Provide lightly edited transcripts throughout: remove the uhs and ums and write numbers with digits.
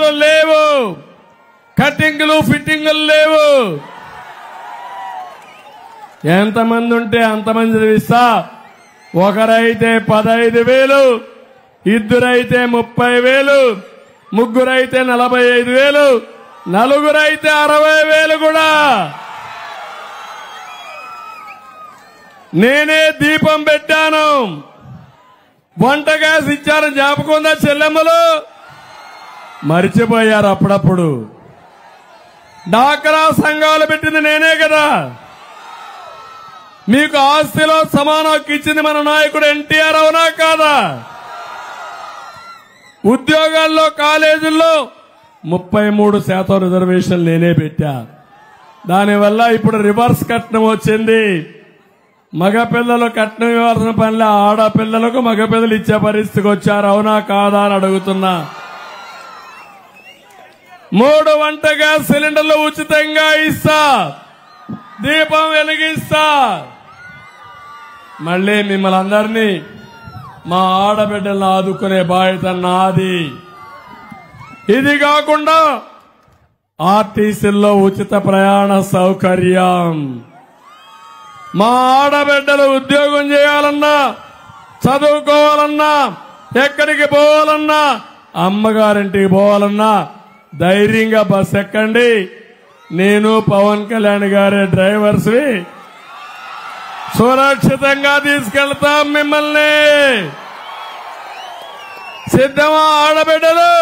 పనులు లేవు, కటింగ్లు ఫిట్టింగ్లు లేవు. ఎంతమంది ఉంటే అంతమంది ఇస్తా. ఒకరైతే 15,000, ఇద్దరైతే 30,000, ముగ్గురైతే 45,000, నలుగురైతే 60,000 కూడా. నేనే దీపం పెట్టాను. వంట గ్యాస్ ఇచ్చారు, జ్ఞాపకం ఉందా చెల్లెమ్మలు? మర్చిపోయారు అప్పుడప్పుడు. డాక్రా సంఘాలు పెట్టింది నేనే కదా. మీకు ఆస్తిలో సమాన హక్కు ఇచ్చింది మన నాయకుడు ఎన్టీఆర్, అవునా కాదా? ఉద్యోగాల్లో కాలేజీల్లో 33% రిజర్వేషన్ నేనే పెట్టా. దానివల్ల ఇప్పుడు రివర్స్ కట్నం వచ్చింది. మగపిల్లలు కట్నం ఇవ్వాల్సిన పనిలో ఆడపిల్లలకు మగపిల్లలు ఇచ్చే పరిస్థితికి వచ్చారు, అవునా కాదా అని అడుగుతున్నా. 3 వంట గ్యాస్ సిలిండర్లు ఉచితంగా ఇస్తా, దీపం వెలిగిస్తా. మళ్లీ మిమ్మల్ని అందరినీ మా ఆడబిడ్డలను ఆదుకునే బాధ్యత నాది. ఇది కాకుండా ఆర్టీసీల్లో ఉచిత ప్రయాణ సౌకర్యం. మా ఆడబిడ్డలు ఉద్యోగం చేయాలన్నా, చదువుకోవాలన్నా, ఎక్కడికి పోవాలన్నా, అమ్మగారింటికి పోవాలన్నా ధైర్యంగా బస్ ఎక్కండి. నేను పవన్ కళ్యాణ్ గారి డ్రైవర్స్ని సురక్షితంగా తీసుకెళ్తాం మిమ్మల్ని. సిద్ధమా ఆడబిడ్డలు?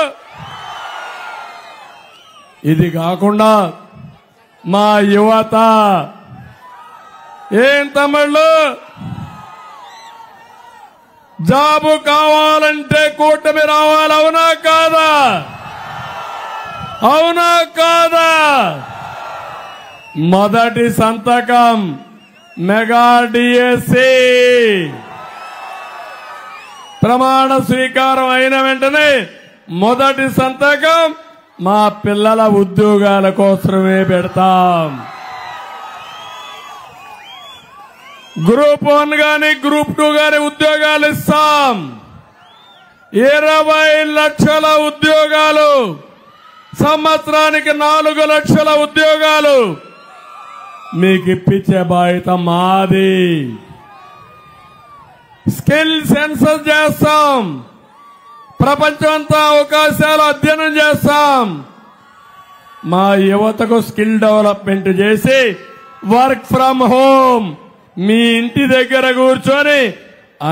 ఇది కాకుండా మా యువత ఏం తమ్ముళ్ళు, జాబు కావాలంటే కూటమి రావాలి, అవునా కాదా? అవునా కాదా? మొదటి సంతకం మెగా డిఎస్సి ప్రమాణ స్వీకారం అయిన వెంటనే మొదటి సంతకం మా పిల్లల ఉద్యోగాల కోసమే పెడతాం. గ్రూప్ 1 గాని గ్రూప్ 2 గాని ఉద్యోగాలు ఇస్తాం. 20 లక్షల ఉద్యోగాలు, సంవత్సరానికి 4 లక్షల ఉద్యోగాలు మీకు ఇప్పించే బాధ్యత మాది. స్కిల్ సెన్సస్ చేస్తాం, ప్రపంచమంతా అవకాశాలు అధ్యయనం చేస్తాం. మా యువతకు స్కిల్ డెవలప్మెంట్ చేసి వర్క్ ఫ్రమ్ హోమ్, మీ ఇంటి దగ్గర కూర్చొని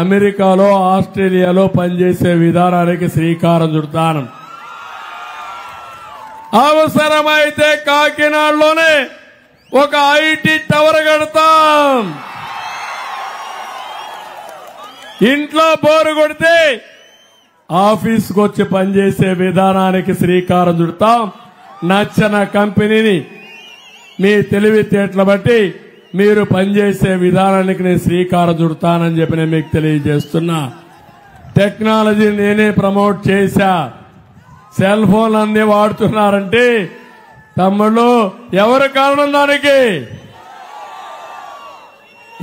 అమెరికాలో ఆస్ట్రేలియాలో పనిచేసే విధానానికి శ్రీకారం చుడతాను. అవసరమైతే కాకినాడలోనే ఒక ఐటీ టవర్ కడతాం. ఇంట్లో బోరు కొడితే ఆఫీస్కి వచ్చి పనిచేసే విధానానికి శ్రీకారం చుడతాం. నచ్చిన కంపెనీని మీ తెలివితేటలు బట్టి మీరు పనిచేసే విధానానికి నేను శ్రీకారం చుడతానని చెప్పి నేను మీకు తెలియజేస్తున్నా. టెక్నాలజీ నేనే ప్రమోట్ చేశా. సెల్ ఫోన్లు అన్ని వాడుతున్నారంటే తమ్ముళ్ళు ఎవరు కారణం? దానికి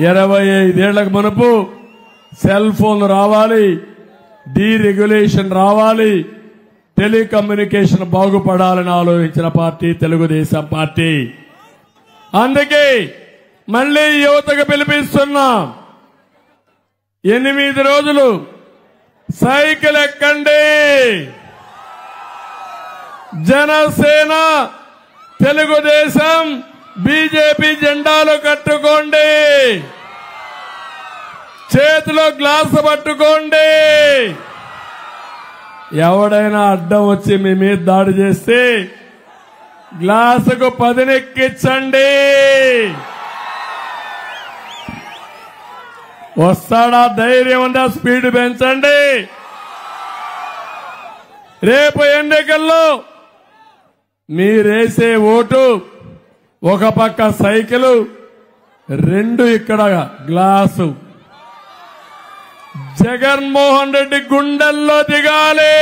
25 ఏళ్లకు మునుపు సెల్ ఫోన్ రావాలి, డీరెగ్యులేషన్ రావాలి, టెలికమ్యూనికేషన్ బాగుపడాలని ఆలోచించిన పార్టీ తెలుగుదేశం పార్టీ. అందుకే మళ్లీ యువతకు పిలిపిస్తున్నా. 8 రోజులు సైకిల్ ఎక్కండి. జనసేన, తెలుగుదేశం, బీజేపీ జెండాలు కట్టుకోండి. చేతిలో గ్లాసు పట్టుకోండి. ఎవడైనా అడ్డం వచ్చి మీ మీద దాడి చేస్తే గ్లాసుకు 10 ఎక్కించండి. వస్తాడా? ధైర్యం ఉందా? స్పీడ్ పెంచండి. రేపు ఎన్నికల్లో మీరేసే ఓటు ఒక పక్క సైకిల్, 2 ఇక్కడ గ్లాసు. జగన్మోహన్ రెడ్డి గుండెల్లో దిగాలి.